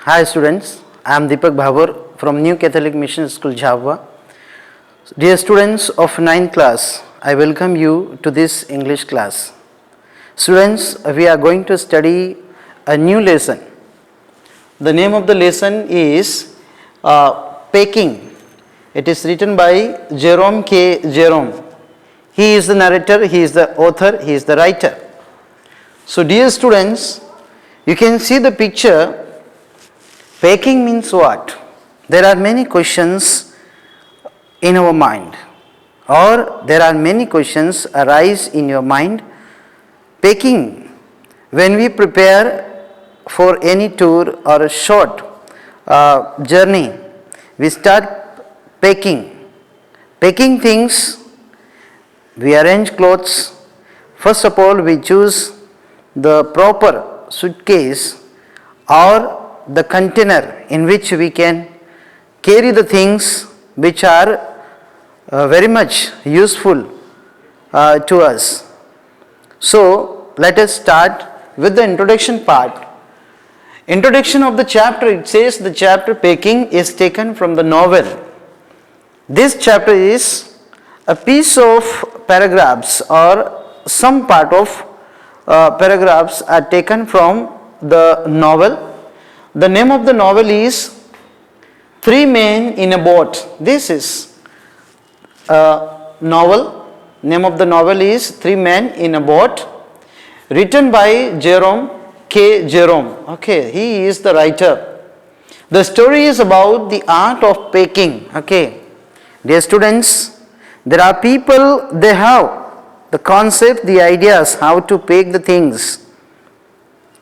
Hi students, I am Deepak Bhavur from New Catholic Mission School, Jhavva. Dear students of 9th class, I welcome you to this English class. Students, we are going to study a new lesson. The name of the lesson is Peking. It is written by Jerome K. Jerome. He is the narrator, he is the author, he is the writer. So dear students, you can see the picture. Peking means what? There are many questions in our mind, or there are many questions arise in your mind. Peking, when we prepare for any tour or a short journey, we start packing things. We arrange clothes. First of all, we choose the proper suitcase or the container in which we can carry the things which are very much useful to us. So let us start with the introduction part. Introduction of the chapter, it says the chapter Peking is taken from the novel. This chapter is a piece of paragraphs, or some part of paragraphs are taken from the novel. The name of the novel is Three Men in a Boat. This is a novel. Name of the novel is Three Men in a Boat, written by Jerome K. Jerome. Okay, he is the writer. The story is about the art of packing. Okay, dear students, there are people, they have the concept, the ideas how to pack the things.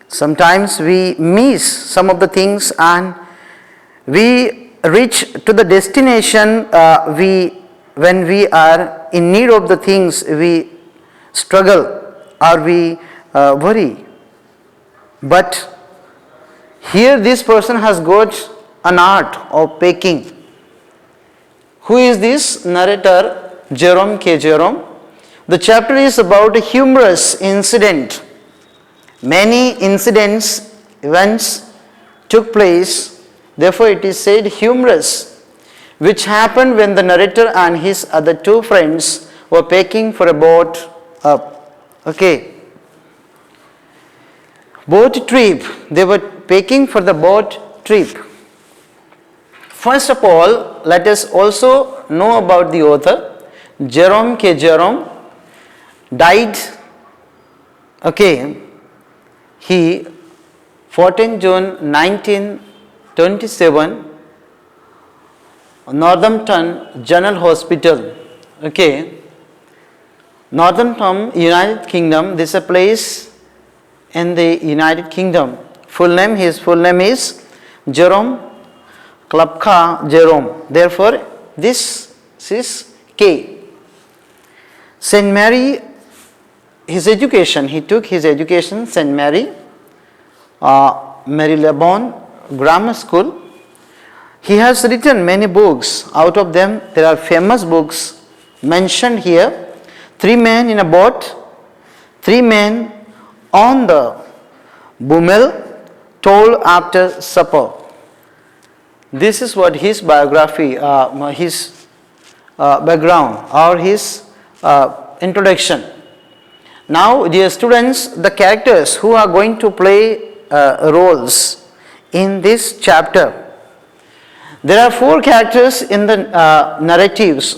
Sometimes we miss some of the things and we reach to the destination, when we are in need of the things, we struggle or we worry. But here this person has got an art of packing. Who is this narrator? Jerome K. Jerome. The chapter is about a humorous incident. Many events took place, therefore it is said humorous, which happened when the narrator and his other two friends were packing for a boat boat trip. They were packing for the boat trip. First of all, let us also know about the author. Jerome K. Jerome died, he 14 June 1927, Northampton General Hospital. Northampton, United Kingdom. This is a place in the United Kingdom. His full name is Jerome Klapka Jerome. Therefore, this is K. St. Mary, his education, he took his education St. Mary, Marylebone Grammar School. He has written many books. Out of them, there are famous books mentioned here. Three Men in a Boat, Three Men on the Bummel, Told After Supper. This is what his biography, his background or his introduction. Now, dear students, the characters who are going to play roles in this chapter. There are four characters in the narratives.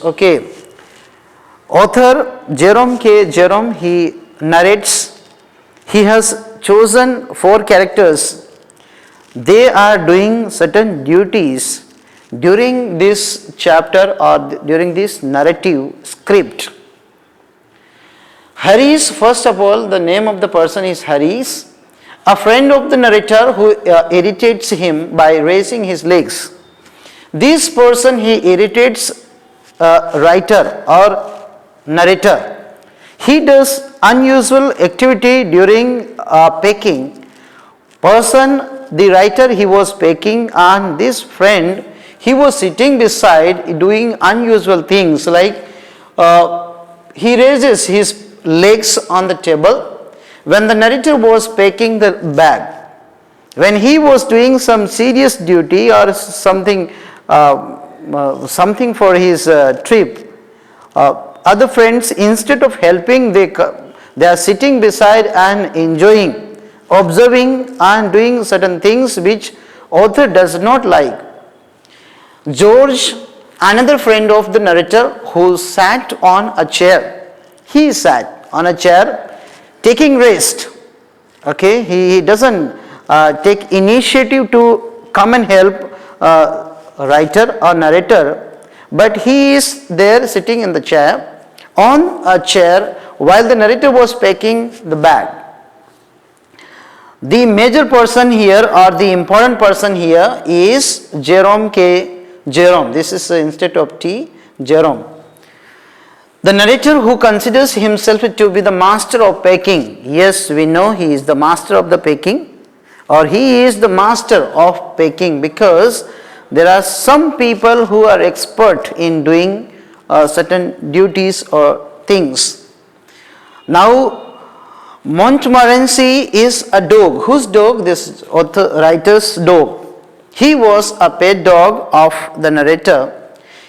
Author Jerome K. Jerome, he narrates. He has chosen four characters. They are doing certain duties during this chapter or during this narrative script. Harris, first of all, the name of the person is Harris, a friend of the narrator who irritates him by raising his legs. This person, he irritates writer or narrator. He does unusual activity during packing. The writer, he was packing, and this friend, he was sitting beside doing unusual things like he raises his legs on the table when the narrator was packing the bag. When he was doing some serious duty or something, something for his trip, other friends, instead of helping, they are sitting beside and enjoying, observing and doing certain things which author does not like. George, another friend of the narrator, who sat on a chair, he sat on a chair taking rest. Okay, he doesn't take initiative to come and help writer or narrator, but he is there sitting in the chair, on a chair, while the narrator was packing the bag. The major person here or the important person here is Jerome K. Jerome. This is instead of T, Jerome. The narrator who considers himself to be the master of packing. Yes, we know he is the master of the packing, or he is the master of packing, because there are some people who are expert in doing certain duties or things. Now, Montmorency is a dog. Whose dog? This author, writer's dog. He was a pet dog of the narrator.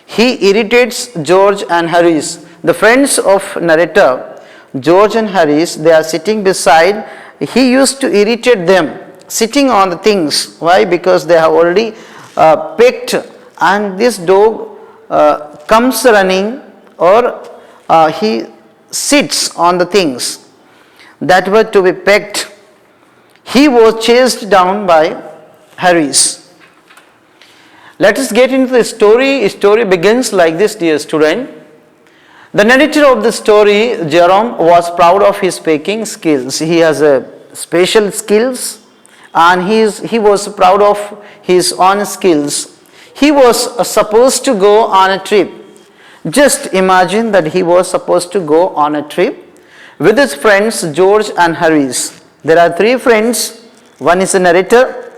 He irritates George and Harris. The friends of narrator, George and Harris, they are sitting beside. He used to irritate them, sitting on the things. Why? Because they have already picked, and this dog comes running, or he sits on the things that were to be picked. He was chased down by Harris. Let us get into the story. The story begins like this, dear student. The narrator of the story, Jerome, was proud of his packing skills. He has a special skills, and he was proud of his own skills. He was supposed to go on a trip. Just imagine that he was supposed to go on a trip with his friends George and Harris. There are three friends. One is the narrator,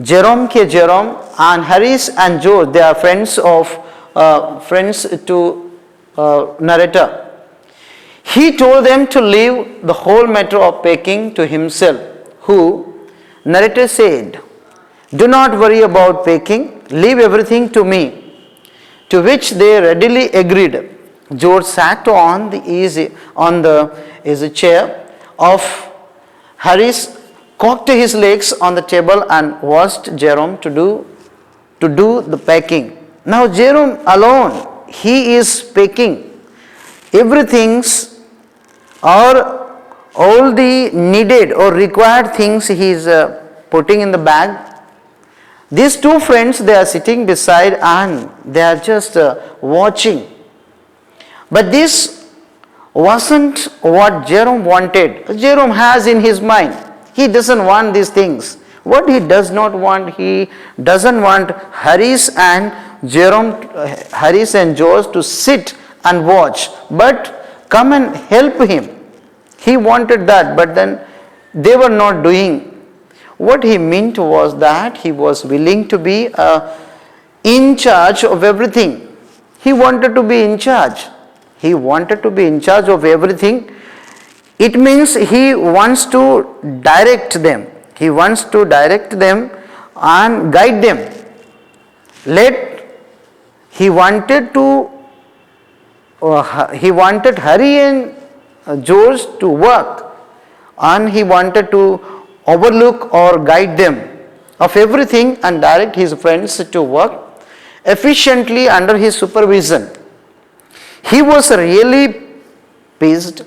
Jerome K. Jerome, and Harris and George. They are friends to narrator. He told them to leave the whole matter of packing to himself, who, narrator said, "Do not worry about packing, leave everything to me," to which they readily agreed. George sat on the easy chair of Harris, cocked his legs on the table, and watched Jerome to do the packing. Now Jerome alone, he is packing everything's, or all the needed or required things he is putting in the bag. These two friends, they are sitting beside and they are just watching. But this wasn't what Jerome wanted. Jerome has in his mind, he doesn't want these things. What he does not want, he doesn't want Harris and George to sit and watch, but come and help him. He wanted that, but then they were not doing. What he meant was that he was willing to be in charge of everything. He wanted to be in charge. He wanted to be in charge of everything. It means he wants to direct them. He wants to direct them and guide them. He wanted Harry and George to work, and he wanted to overlook or guide them of everything and direct his friends to work efficiently under his supervision. He was really pissed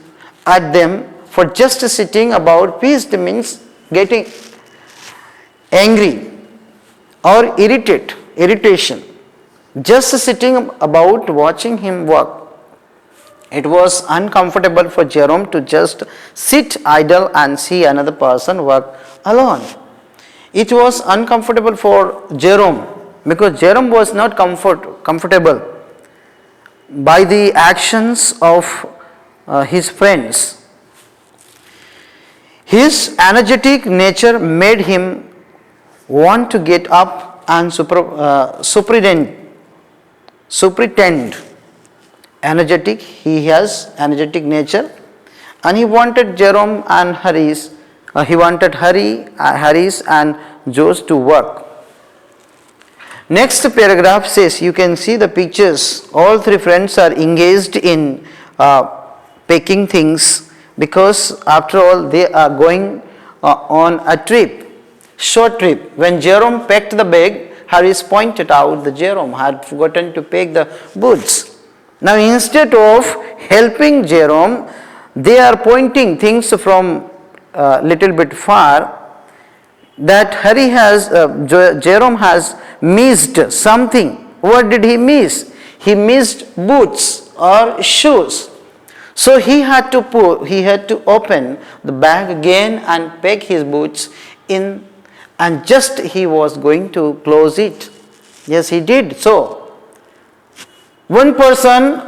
at them for just sitting about. Pissed means getting angry or irritation. Just sitting about watching him work. It was uncomfortable for Jerome to just sit idle and see another person work alone. It was uncomfortable for Jerome because Jerome was not comfortable by the actions of his friends. His energetic nature made him want to get up and superintend. Energetic, he has energetic nature, and he wanted Jerome and Harris He wanted Haris and George to work. Next paragraph says, you can see the pictures. All three friends are engaged in packing things, because after all they are going on a trip, short trip. When Jerome packed the bag, Haris pointed out that Jerome had forgotten to pack the boots. Now instead of helping Jerome, they are pointing things from little bit far, that Jerome has missed something. What did he miss? He missed boots or shoes. So he had to open the bag again and pack his boots in, and just he was going to close it. Yes, he did so. One person,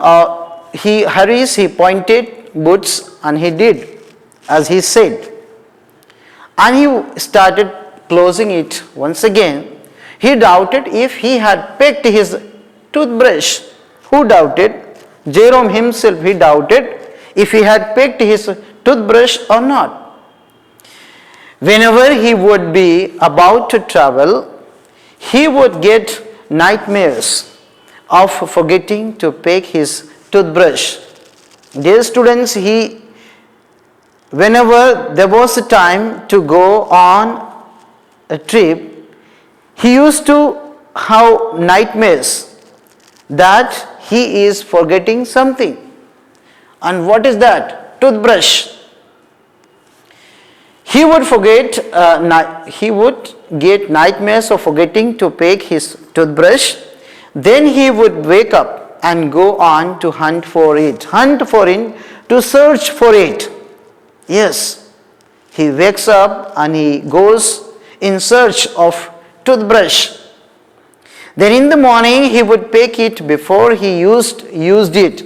Haris, he pointed boots and he did as he said. And he started closing it once again. He doubted if he had picked his toothbrush. Who doubted? Jerome himself, he doubted if he had picked his toothbrush or not. Whenever he would be about to travel, he would get nightmares of forgetting to pick his toothbrush. Dear students, whenever there was a time to go on a trip, he used to have nightmares that he is forgetting something. And what is that? Toothbrush. He would get nightmares of forgetting to pick his toothbrush. Then he would wake up and go on to hunt for it, to search for it. Yes, he wakes up and he goes in search of toothbrush. Then in the morning he would pick it before he used it.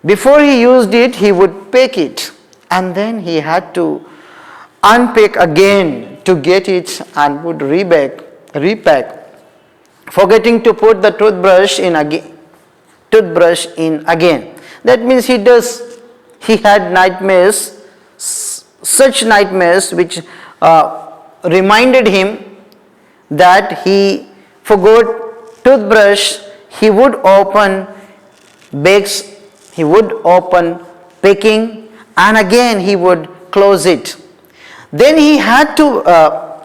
Before he used it, he would pick it, and then he had to unpick again to get it and would repack, forgetting to put the toothbrush in again. That means he had nightmares, such nightmares which reminded him that he forgot toothbrush. He would open bags, he would open packing, and again he would close it. Then he had to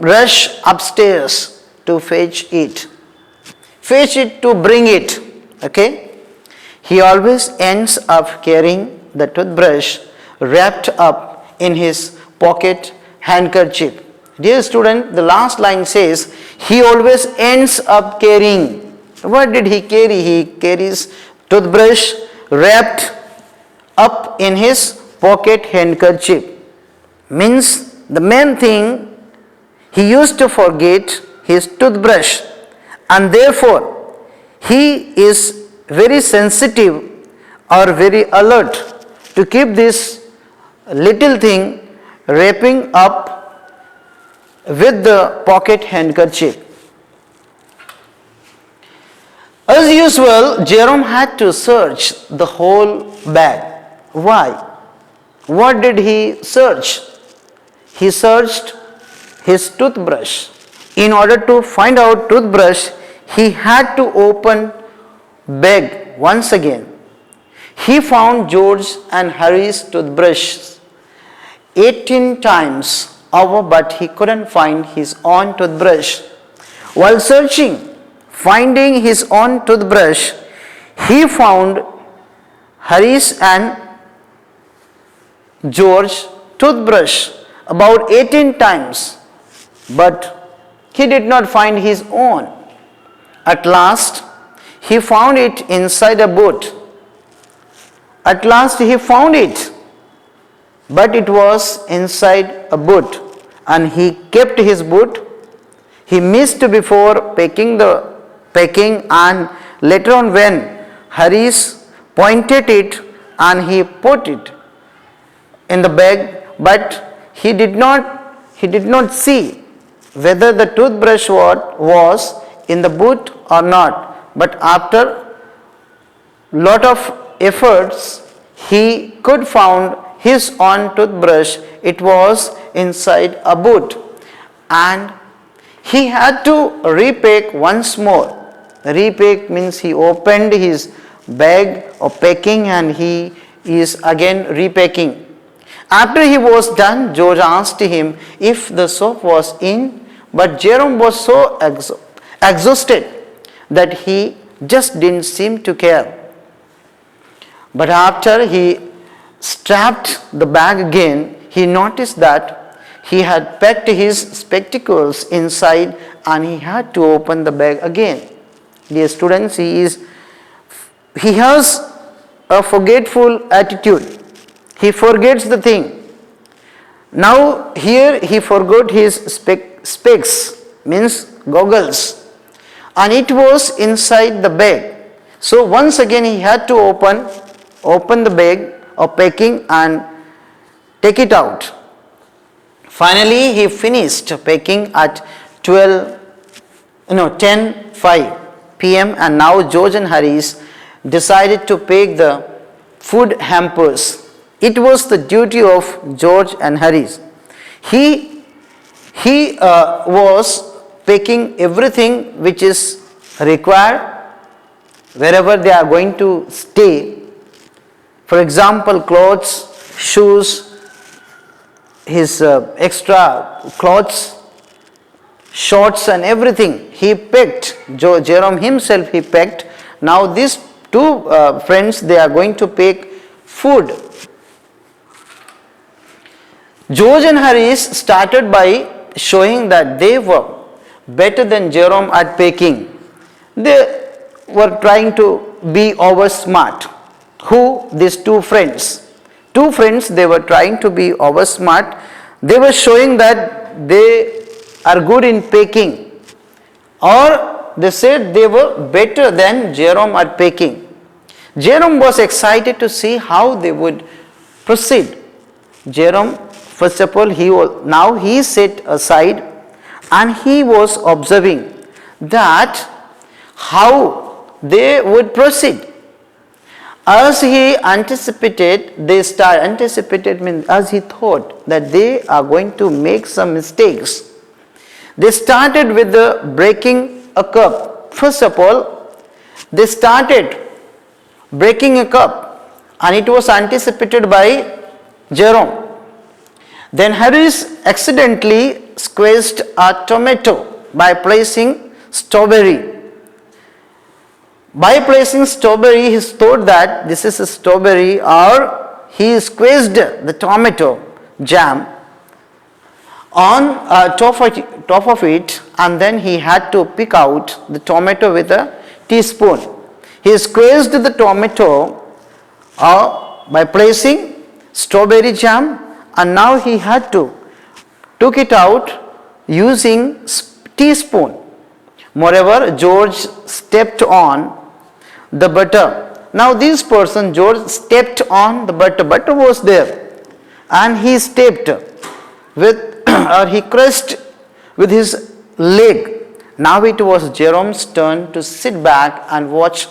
rush upstairs to fetch it to bring it. Okay, he always ends up carrying the toothbrush wrapped up in his pocket handkerchief. Dear student, the last line says he always ends up carrying. What did he carry? He carries toothbrush wrapped up in his pocket handkerchief. Means the main thing, he used to forget his toothbrush, and therefore he is very sensitive or very alert to keep this little thing wrapping up with the pocket handkerchief. As usual, Jerome had to search the whole bag. Why? What did he search? He searched his toothbrush. In order to find out toothbrush, he had to open bag once again. He found George and Harry's toothbrushes 18 times over, but he couldn't find his own toothbrush. While finding his own toothbrush, he found Harry's and George's toothbrush about 18 times, but he did not find his own. At last, he found it inside a boot. At last he found it, but it was inside a boot, and he kept his boot. He missed before packing, and later on when Harris pointed it and he put it in the bag, but he did not see whether the toothbrush was in the boot or not. But after lot of efforts, he could found his own toothbrush, it was inside a boot, and he had to repack once more. Repack means he opened his bag of packing and he is again repacking. After he was done, George asked him if the soap was in, but Jerome was so exhausted that he just didn't seem to care. But after he strapped the bag again, he noticed that he had packed his spectacles inside and he had to open the bag again. Dear students, he has a forgetful attitude. He forgets the thing. Now here he forgot his specs, means goggles, and it was inside the bag. So once again he had to open the bag of packing and take it out. Finally he finished packing at 10:05 p.m. and now George and Harris decided to pack the food hampers. It was the duty of George and Harris. He was packing everything which is required wherever they are going to stay. For example, clothes, shoes, his extra clothes, shorts and everything. He packed. Jerome himself he packed. Now these two friends, they are going to pack food. George and Harris started by showing that they were better than Jerome at packing. They were trying to be over smart. Who? These two friends. Two friends, they were trying to be over smart. They were showing that they are good in packing, or they said they were better than Jerome at packing. Jerome was excited to see how they would proceed. Jerome, first of all, he sat aside and he was observing that how they would proceed. As he anticipated, means as he thought that they are going to make some mistakes. They started with the breaking a cup. First of all, they started breaking a cup and it was anticipated by Jerome. Then Harris accidentally squeezed a tomato by placing strawberry. By placing strawberry, he thought that this is a strawberry, or he squeezed the tomato jam on top of it, and then he had to pick out the tomato with a teaspoon. He squeezed the tomato by placing strawberry jam, and now he had to took it out using teaspoon. Moreover, George stepped on the butter. Now this person, George, stepped on the butter. Butter was there, and he stepped with, or he crushed with his leg. Now it was Jerome's turn to sit back and watch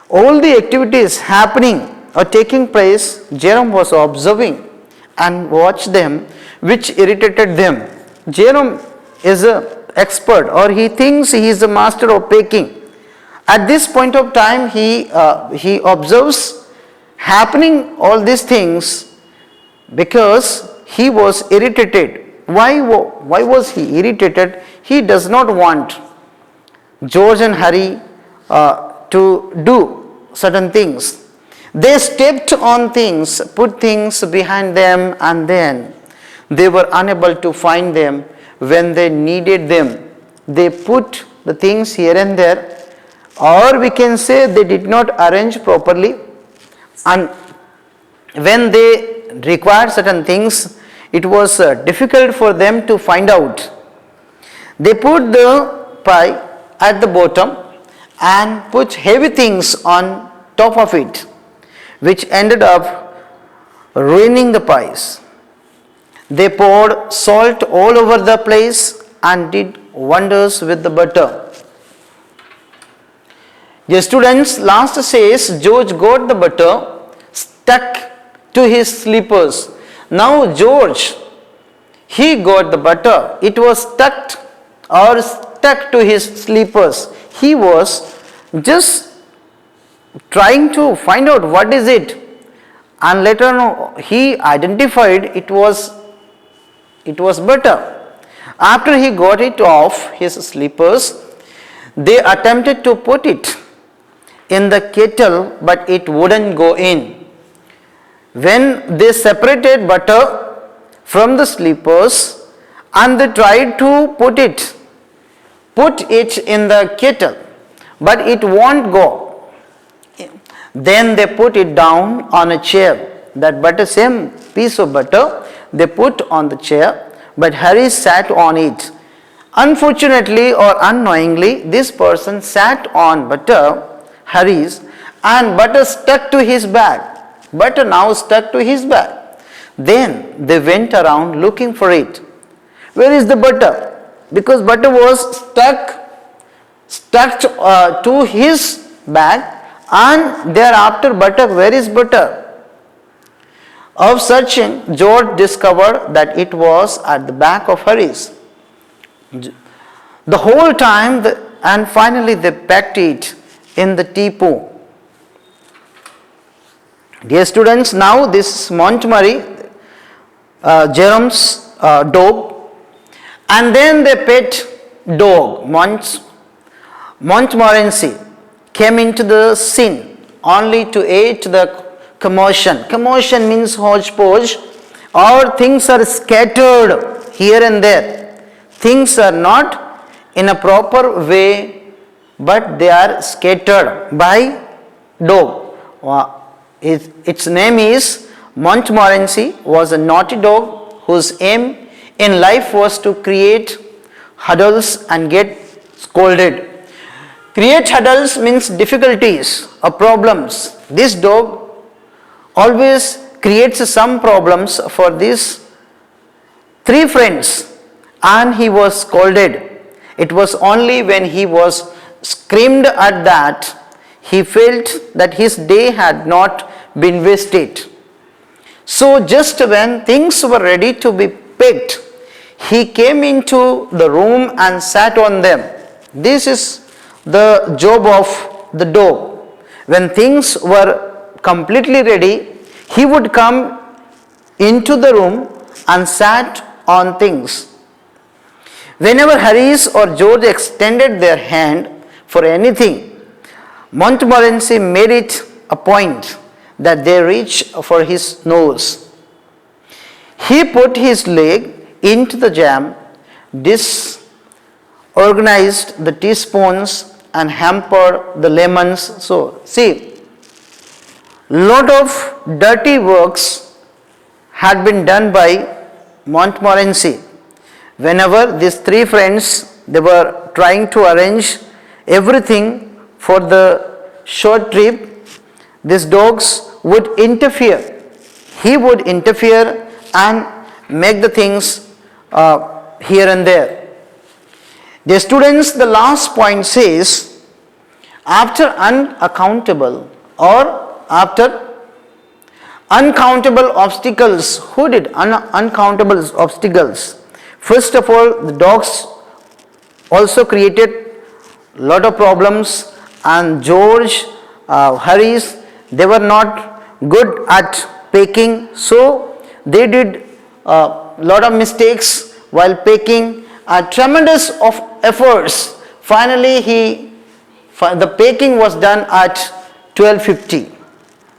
all the activities happening or taking place. Jerome was observing and watched them, which irritated them. Jerome is an expert, or he thinks he is the master of packing. At this point of time, he observes happening all these things because he was irritated. Why was he irritated? He does not want George and Harry to do certain things. They stepped on things, put things behind them, and then they were unable to find them when they needed them. They put the things here and there, or we can say they did not arrange properly, and when they required certain things, it was difficult for them to find out. They put the pie at the bottom and put heavy things on top of it, which ended up ruining the pies. They poured salt all over the place and did wonders with the butter. The students, last says George got the butter stuck to his slippers. Now George, he got the butter. It was stuck to his slippers. He was just trying to find out what is it, and later on he identified it was butter. After he got it off his slippers, they attempted to put it in the kettle, but it wouldn't go in. When they separated butter from the slippers and they tried to put it in the kettle, but it won't go. Then they put it down on a chair. That butter, same piece of butter, they put on the chair, but Harry sat on it. Unfortunately or unknowingly, this person sat on butter, Harry's, and butter stuck to his bag. Butter now stuck to his bag. Then they went around looking for it. Where is the butter? Because butter was stuck to his bag, and thereafter butter, where is butter? Of searching, George discovered that it was at the back of Harry's. The whole time, and finally they packed it in the teapot. Dear students, now this Montgomery, Jerome's dog, and then the pet dog, Montmorency, came into the scene only to aid the commotion. Commotion means hodgepodge, or things are scattered here and there. Things are not in a proper way, but they are scattered by dog. Its name is Montmorency, was a naughty dog whose aim in life was to create huddles and get scolded. Create huddles means difficulties or problems. This dog always creates some problems for these three friends, and he was scolded. It was only when he was screamed at that he felt that his day had not been wasted. So just when things were ready to be picked, he came into the room and sat on them. This is the job of the dog. When things were completely ready, he would come into the room and sat on things. Whenever Harris or George extended their hand for anything, Montmorency made it a point that they reach for his nose. He put his leg into the jam, disorganized the teaspoons and hampered the lemons. So, see, lot of dirty works had been done by Montmorency. Whenever these three friends, they were trying to arrange everything for the short trip, these dogs would interfere. He would interfere and make the things here and there. Dear students, the last point says, after unaccountable or after uncountable obstacles. Who did uncountable obstacles? First of all, the dogs also created lot of problems, and George, Harris, they were not good at packing, so they did lot of mistakes while packing, tremendous of efforts. Finally, the packing was done at 12:50.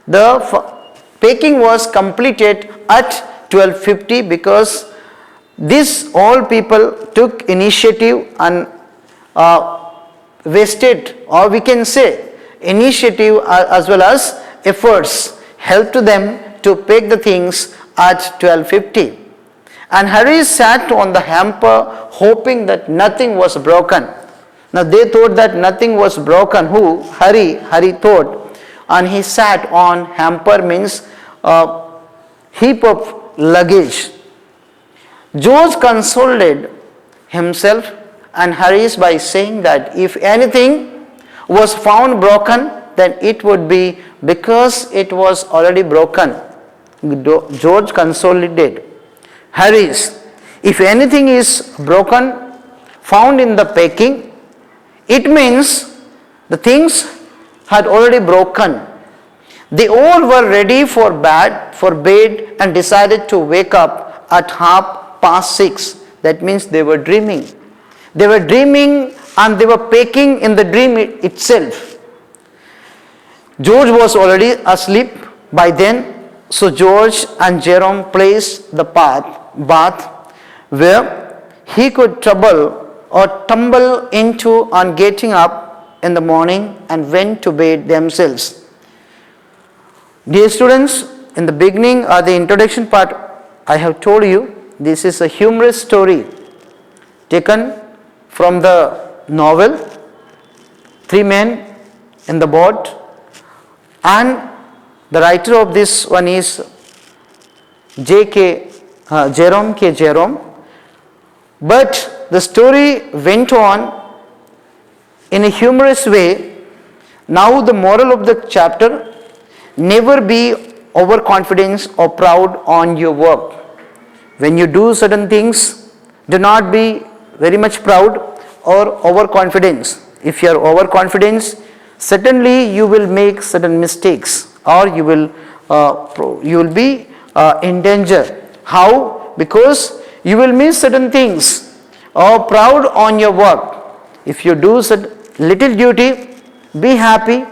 The packing was completed at 12:50 because these all people took initiative and wasted, or we can say initiative as well as efforts helped them to pack the things at 12:50. And Harry sat on the hamper hoping that nothing was broken. Now they thought that nothing was broken. Who? Harry thought, and he sat on hamper means heap of luggage. George consoled himself and Harris by saying that if anything was found broken, then it would be because it was already broken. George consolidated. Harris, if anything is broken, found in the packing, it means the things had already broken. They all were ready for bed and decided to wake up at 6:30. That means they were dreaming. They were dreaming and they were packing in the dream itself. George was already asleep by then, so George and Jerome placed the bath where he could tumble into on getting up in the morning and went to bed themselves. Dear students, in the beginning or the introduction part, I have told you this is a humorous story taken from the novel Three Men in the Boat, and the writer of this one is Jerome K. Jerome. But the story went on in a humorous way. Now the moral of the chapter: never be overconfident or proud on your work. When you do certain things, do not be very much proud or overconfident. If you are overconfident, certainly you will make certain mistakes, or you will be in danger. How? Because you will miss certain things. Or proud on your work. If you do little duty, be happy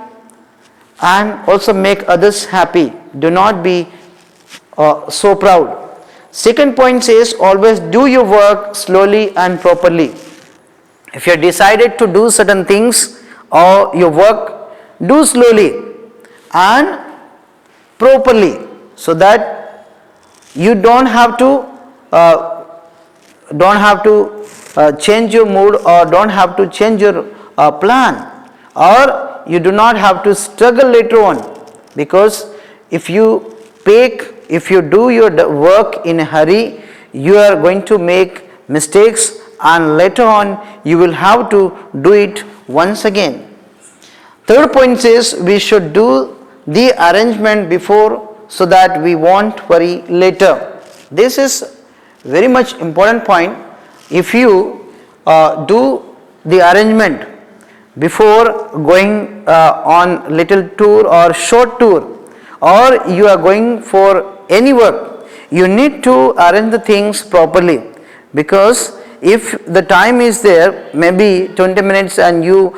and also make others happy. Do not be so proud. Second point says, always do your work slowly and properly. If you have decided to do certain things or your work, do slowly and properly, so that you don't have to change your mood, or don't have to change your plan, or you do not have to struggle later on. Because if you do your work in a hurry, you are going to make mistakes, and later on you will have to do it once again. Third point says, we should do the arrangement before so that we won't worry later. This is very much important point. If you do the arrangement before going on little tour or short tour, or you are going for any work, you need to arrange the things properly. Because if the time is there, maybe 20 minutes, and your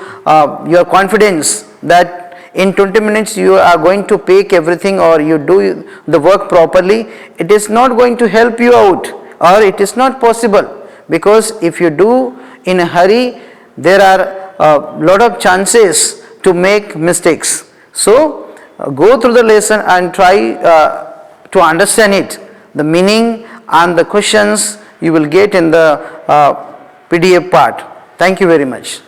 confidence that in 20 minutes you are going to pick everything, or you do the work properly, it is not going to help you out, or it is not possible. Because if you do in a hurry, there are a lot of chances to make mistakes. So go through the lesson and try to understand it, the meaning and the questions you will get in the PDF part. Thank you very much.